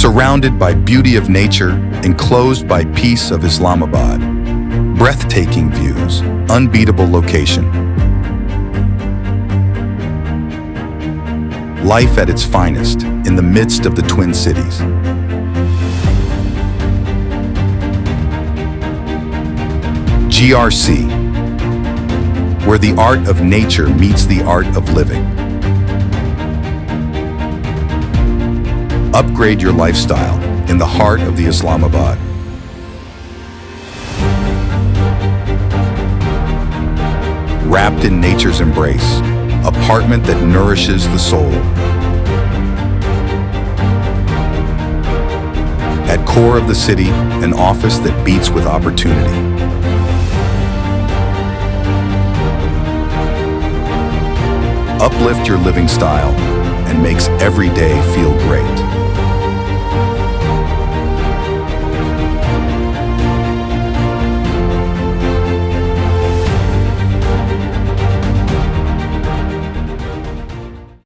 Surrounded by beauty of nature, enclosed by peace of Islamabad. Breathtaking views, unbeatable location. Life at its finest, in the midst of the Twin Cities. GRC, where the art of nature meets the art of living. Upgrade your lifestyle in the heart of the Islamabad. Wrapped in nature's embrace, apartment that nourishes the soul. At core of the city, an office that beats with opportunity. Uplift your living style and makes every day feel great.